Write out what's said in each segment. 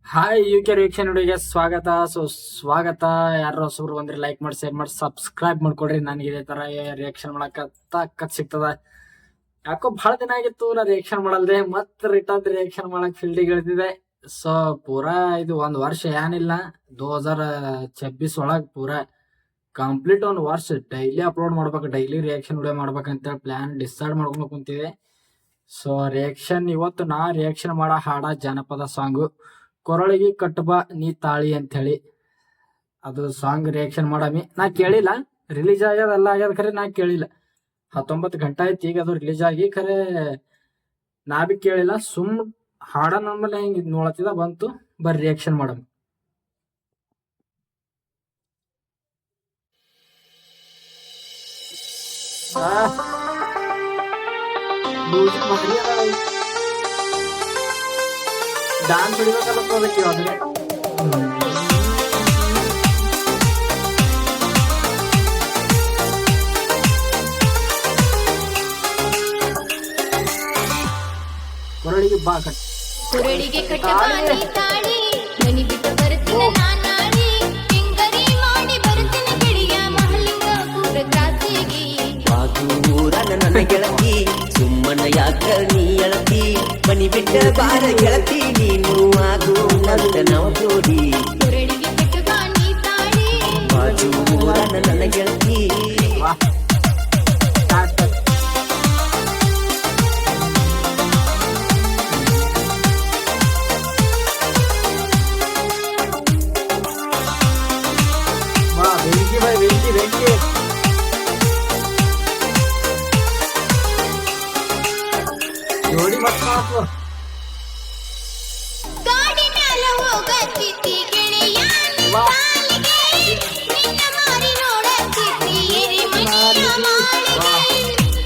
Hi UK ವೀಕ್ಷಣೆ ವಿಡಿಯೋಗೆ ಸ್ವಾಗತ. ಸ್ವಾಗತ. ಯಾರು ಹೊಸಬ್ರು ಬಂದ್ರೆ ಲೈಕ್ ಮಾಡಿ, ಶೇರ್ ಮಾಡಿ, ಸಬ್ಸ್ಕ್ರೈಬ್ ಮಾಡ್ಕೊಡ್ರಿ. ನನಗೆ ಇದೇ ತರ ರಿಯಾಕ್ಷನ್ ಮಾಡಕ ತಾಕತ್ ಸಿಗ್ತದ. ಯಾಕೋ ಬಹಳ ದಿನ ಆಗಿತ್ತು ನಾ ರಿಯಾಕ್ಷನ್ ಮಾಡಲ್ದೆ, ಮತ್ ರಿಟರ್ನ್ ರಿಯಾಕ್ಷನ್ ಮಾಡಕ್ ಫೀಲ್ಡಿಗೆ ಇಳಿದಿದೆ. ಸೊ ಪೂರಾ ಇದು ಒಂದ್ ವರ್ಷ ಏನಿಲ್ಲ, 2026 ಒಳಗ್ ಪೂರಾ ಕಂಪ್ಲೀಟ್ ಒಂದ್ ವರ್ಷ ಡೈಲಿ ಅಪ್ಲೋಡ್ ಮಾಡ್ಬೇಕು, ಡೈಲಿ ರಿಯಾಕ್ಷನ್ ವಿಡಿಯೋ ಮಾಡ್ಬೇಕಂತ ಪ್ಲಾನ್ ಡಿಸೈಡ್ ಮಾಡ್ಕೊಂಡು ಕುಂತಿದೆ. ಸೊ ರಿಯಾಕ್ಷನ್ ಇವತ್ತು ನಾ ರಿಯಾಕ್ಷನ್ ಮಾಡೋ ಹಾಡ ಜಾನಪದ ಸಾಂಗು ಕೊರಳಿಗೆ ಕಟ್ಟಬಾ ನೀ ತಾಳಿ ಅಂತ ಹೇಳಿ. ಅದು ಸಾಂಗ್ ರಿಯಾಕ್ಷನ್ ಮಾಡಮಿ. ನಾ ಕೇಳಿಲ್ಲ, ರಿಲೀಸ್ ಆಗ್ಯದ ಎಲ್ಲ ಆಗ್ಯದ, ಖರೆ ನಾ ಕೇಳಿಲ್ಲ. 19 ಗಂಟೆ ಆಯ್ತು ಈಗ ಅದು ರಿಲೀಸ್ ಆಗಿ, ಖರೆ ನಾ ಬಿ ಕೇಳಿಲ್ಲ. ಸುಮ್ ಹಾಡ ನಮ್ಮಲ್ಲಿ ಹೆಂಗ್ ನೋಡತ್ತಿದ ಬಂತು, ಬರ್ರಿ ರಿಯಾಕ್ಷನ್ ಮಾಡಮ್. ಡಾನ್ಸ್ ಹಿಡಿಬೇಕಲ್ಲ ಅದಕ್ಕೆ ಅದ್ರೆ ಕೊರಳಿಗೆ ಬಾ ಕಟ್ ಕೊರಳಿಗೆ ಕಟ್ಟಬಾನಿ ತಾಳಿ ಮನಿ ಬಿಟ್ಟು ಬರ್ತೀನಿ ನಾನಾಡಿ ಹೆಂಗರಿ ಮಾಡಿ ಬರ್ತೀನಿ ಗೆಳೆಯ ಮಹಲಿಂಗಪುರ ಕ್ರಾಂತಿಗೆ ಬಾಗೂರ ನನ್ನ ಗೆಳತಿ ಸುಮ್ಮನ ಯಾಕ ನೀ ಎಳತಿ ಮನಿ ಬಿಟ್ಟ ಬಾರ ಗೆಳತಿ ನೀನು ಆಗು ನಂತ ನಾವು ಜೋಡಿ ಕೊರಳಿಗೆ ಕಟ್ಟಬಾನಿ ತಾಳಿ ಬಾಗೂರ ನನ್ನ ಗೆಳತಿ ಬೆಂಕಿ ಬಾಯ್ ಬೆಂಕಿ ಬೆಂಕಿ ಜೋಡಿ ಮಸ್ತ್ ಮಾತು. ಗಾಡಿ ಮ್ಯಾಲ ಹೋಗತ್ತಿದ್ದಿ ಗೆಳೆಯ ನಿನ್ನಾಲಿಗೆ ನಿನ್ನ ಮಾರಿ ನೋಡತ್ತಿದ್ದಿ ಎರಿ ಮನಿಯ ಮಾಳಿಗೆ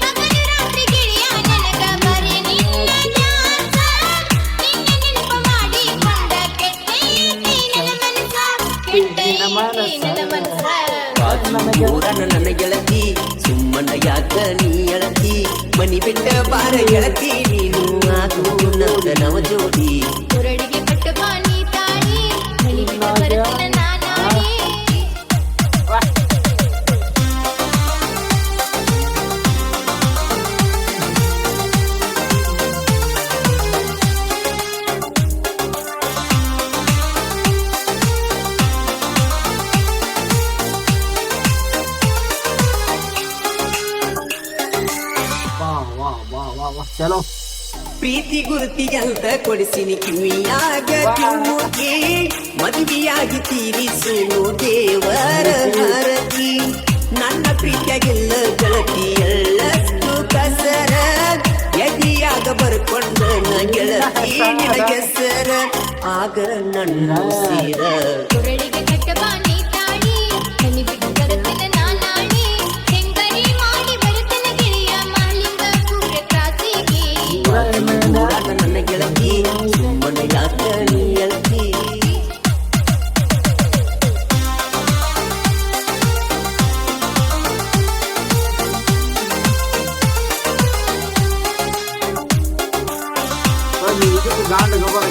ಹಗಲು ರಾತ್ರಿ ಗೆಳೆಯ ನನಗ ಬರೆ ನಿನ್ನ ಧ್ಯಾಸ ನಿನ್ನ ನೆನಪು ಮಾಡಿಕೊಂಡ ಕೆಟ್ಟೈತಿ ನನ್ನ ಮನಸ ಬಾಗೂರ ನನ್ನ ಗೆಳತಿ ಸುಮ್ಮನ ಯಾಕ ನೀ ಎಳತಿ ಮನಿ ಬಿಟ್ಟ ಬಾರ ಗೆಳತಿ ನೀನು ಆಗು ನಂತ ನಾವು ಜೋಡಿ ಕೊರಳಿಗೆ ಕಟ್ಟಬಾನಿ ತಾಳಿ ಮನಿ ಬಿಟ್ಟು ಬರ್ತೀನಿ ನಾನಾಡಿ ವಾ ವಾ ವಾ ವಾ ವಾ ಚಲೋ. ಪ್ರೀತಿ ಗುರುತಿಗಂತ ಕೊಡಿಸಿನಿ ಕಿವಿಯಾಗ ಕಿಮ್ಮುಗೆ ಮದುವೆಯಾಗಿ ತೀರಿಸುನು ದೇವರ ಹರತಿ ನನ್ನ ಪ್ರೀತಿಯಾಗಿಲ್ಲ ಗೆಳತಿ ಎಳ್ಳಷ್ಟು ಕಸರ ಎದಿಯಾಗ ಬರ್ಕೊಂಡ ಗೆಳತಿ ನಿನಗೆಸರ ಆಗ ನನ್ನ ಸೀರ ಕೊರಳಿಗೆ ಕಟ್ಟಬಾನಿ ತಾಳಿ ಮನಿ ಬಿಟ್ಟು ಬರ್ತೀನಿ ನಾನಾಡಿ ಹೆಂಗರಿ ಮಾಡಿ ಬರ್ತೀನಿ ಗೆಳೆಯ ಮಹಲಿಂಗಪುರ ಕ್ರಾಂತಿಗೆ ಬಾಗೂರ ನನ್ನ ಗೆಳತಿ ಸುಮ್ಮನ ಯಾಕ ನೀ ಎಳತಿ ಇದಕ್ಕೆ ಗಾಂಡ ಗೊಬ್ಬರ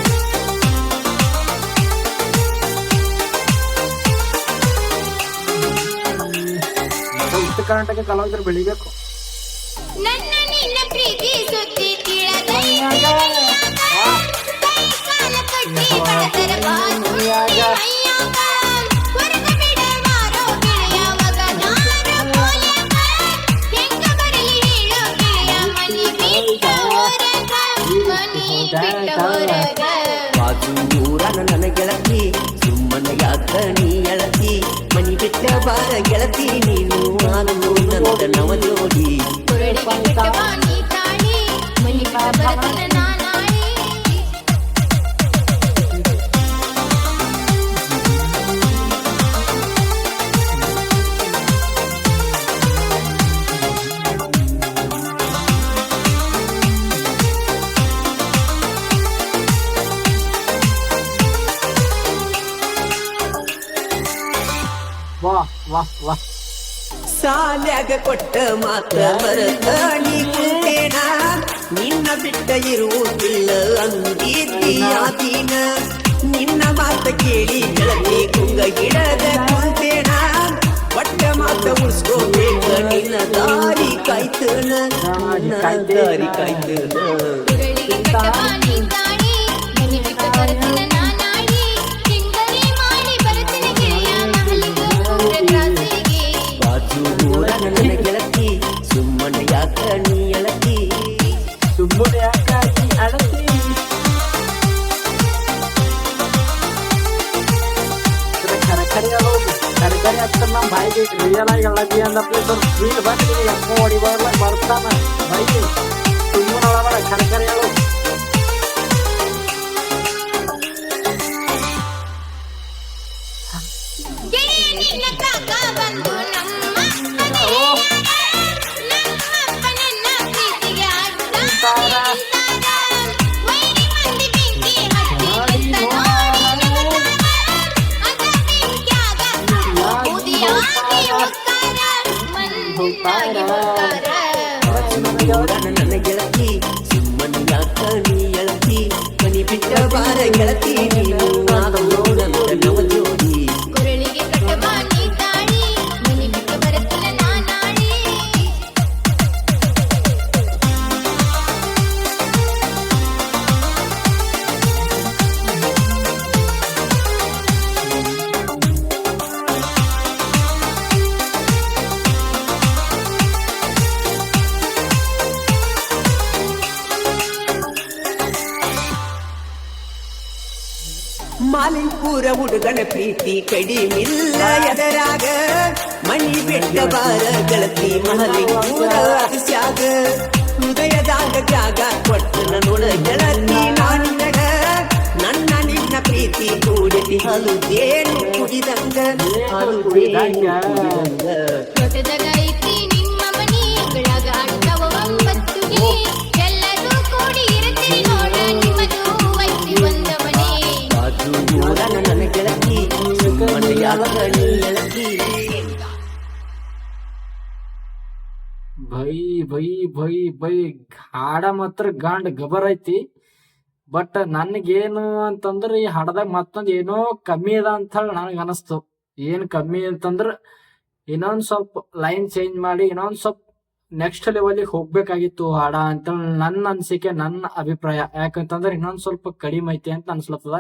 ಉತ್ತರ ಕರ್ನಾಟಕ ಕಲಾವಿದರು ಬೆಳಿಬೇಕು. ನನ್ನ ನಿನ್ನ ಪ್ರೀತಿ ಸುದ್ದಿ ತಿಳಿದೈತಿ ಕೈ ಕಾಲ ಕಟ್ಟಿ ಬಡದರ ಬಾಜು ಅಯ್ಯಾಗ ಹೊರಗ ಬಿಡವಾರೋ ಗೆಳೆಯ ಮಗನಾರ ಪೋಲ್ಯಾಗ ಹೆಂಗ ಬರಲಿ ಹೇಳೋ ಗೆಳೆಯ ಮನಿ ಬಿಟ್ಟ ಹೊರಗ ಮನಿ ಬಿಟ್ಟ ಹೊರಗ ಬಾಗೂರ ನನ್ನ ಗೆಳತಿ ಸುಮ್ಮನ ಯಾಕ ನೀ ಎಳತಿ ಮನಿ ಬಿಟ್ಟ ಬಾರ ಗೆಳತಿ ನೀನು ಆಗು ನಂತ ನವ ಜೋಡಿ ಕೊರಳಿಗೆ ಕಟ್ಟಬಾನಿ ತಾಳಿ ಮನಿ ಬಿಟ್ಟ ಬರ್ತೀನಿ ನಾನಾಡಿ ವಾ ವಾ ವಾ ಸಾಲ್ಯಾಗ ಕೊಟ್ಟ ಮಾತ ಮರತ ನೀ ಕುಂತೇನ ನಿನ್ನ ಬಿಟ್ಟ ಇರುವುದಿಲ್ಲ ಅಂದಿದ್ದೀಯ ದಿನ ನಿನ್ನ ಕೇಳಿ ಗೆಳತಿ ಕುಂಗ ಗಿಡದ ಕುಂತೇನ ಒಟ್ಟ ಮಾತ ಉಳಿಸ್ಕೋಬೇಕ ನಿನ್ನ ದಾರಿ ಕಾಯ್ತನ ದಾರಿ ಕಾಯ್ತನ ಉರಳಿಗೆ ಕಟ್ಟವ ನೀ ತಾಳಿ ಮನಿ ಬಿಟ್ಟು ಬರುತ್ತನ ನಾನಾಡಿ ಹಿಂಗರಿ ಮಾಡಿ ಬರುತ್ತನ ಗೆಳೆಯ ಮಹಲಿಗೆ ಊರ ಕ್ರಾಸಿಗೆ ಬಾಜು ಊರ ನನ್ನ ಗೆಳತಿ ಸುಮ್ಮನೆ ಯಾಕ ನೀ ಅಳತಿ ಸುಮ್ಮನೆ ಯಾಕಾಗಿ ಅಳತಿ ಕರೆ ಹತ್ತ ನಮ್ಮ ಬಾಯಿಗೆ ರಿಯಲ್ ಆಗಿ ಅಳತಿ ಅಂದಪ್ಪ ಸ್ವೀಟ್ ಬಂದು ಎಪ್ಪ ಹೊಡಿ ಬರ್ತಾನ ಬಾಯಿಗೆ ಸುಮ್ಮನೆ ಅಳಬೇಡ ಕರೆ ಹೇಳು ಗೆಳೆಯ ನಿನ್ನ ಕಾಕ ಬಂದು ನಮ್ಮ ನಮ್ಮಪ್ಪನನ್ನ ಪ್ರೀತಿಗೆ ಆಡ್ತಾರ ವೈರಿ ಮಂದಿ ಬೆಂಕಿ ಹಚ್ಚಿ ನಿಂತ ನೋಡಿ ಅದ ಬೆಂಕ್ಯಾಗ ಬೂದಿಯಾಗಿ ಹೋಗ್ತಾರ ಮಂದಾಗಿ ಹೋಗ್ತಾರ ಊರ ನನ್ನ ಗೆಳತಿ ಸುಮ್ಮನೆ ಯಾಕ ನೀ ಅಳತಿ ಮನಿ ಬಿಟ್ಟ ಬಾರ ಗೆಳತಿ ನೀನು ನೋಡಂತ ನವ ಜೋಡಿ ಕುರಳಿಗೆ ಕಟ್ಟವ ನೀ ತಾಳಿ ಮನಿ ಬಿಟ್ಟು ಬರುತ್ತನ ನಾನಾಡಿ ಮಾಲಿಂಪುರ ಹುಡುಗನ ಪ್ರೀತಿ ಕಡಿಮಿಲ್ಲ ಎದರಾಗ ಮನಿ ಬಿಟ್ಟ ಬಾರ ಗೆಳತಿ ಮಾಲಿಂಪುರ ಅಗಸ್ಯಾಗ ಹೃದಯದಾಗ ಜಾಗ ಕೊಟ್ಟನ ನೋಡ ಗೆಳತಿ ನಾನಿನಗ ನನ್ನ ನಿನ್ನ ಪ್ರೀತಿ ಕೂಡಿತಿ ಹಲುದೇನು ಕುಡಿದಂಗ ಹಲುದೇನು ಕುಡಿದಂಗ ದೊಡ್ಡದಾಗ ಐತಿ ನಿಮ್ಮ ಮನಿ ಅಂಗಳಾಗ ಆಡ್ತಾವ ಒಂಬತ್ತು ಗಿಣಿ ಎಲ್ಲರೂ ಕೂಡಿ ಇರ್ತೀರಿ ನೋಡ ನಿಮ್ಮದು ಐತಿ ಒಂದ ಮನೆ ಬಾಜು ಊರ ನನ್ನ ಗೆಳತಿ ಸುಮ್ಮನೆ ಯಾಕ ನೀ ಅಳತಿ ಬೈ ಬೈ ಬೈ ಬೈ ಹಾಡ ಮಾತ್ರ ಗಾಂಡ್ ಗಬರ್ ಐತಿ ಬಟ್ ನನ್ಗೇನು ಅಂತಂದ್ರ ಈ ಹಾಡದಾಗ ಮತ್ತೊಂದ್ ಏನೋ ಕಮ್ಮಿ ಅದ ಅಂತ ಹೇಳಿ ನನಗೆ ಅನಸ್ತು ಏನ್ ಕಮ್ಮಿ ಅಂತಂದ್ರ ಇನ್ನೊಂದ್ ಸ್ವಲ್ಪ ಲೈನ್ ಚೇಂಜ್ ಮಾಡಿ ಇನ್ನೊಂದ್ ಸ್ವಲ್ಪ ನೆಕ್ಸ್ಟ್ ಲೆವೆಲ್ಗೆ ಹೋಗ್ಬೇಕಾಗಿತ್ತು ಹಾಡ ಅಂತೇಳಿ ನನ್ನ ಅನ್ಸಿಕೆ ನನ್ನ ಅಭಿಪ್ರಾಯ ಯಾಕಂತಂದ್ರೆ ಇನ್ನೊಂದ್ ಸ್ವಲ್ಪ ಕಡಿಮೆ ಐತಿ ಅಂತ ಅನ್ಸ್ಲತ್ತದ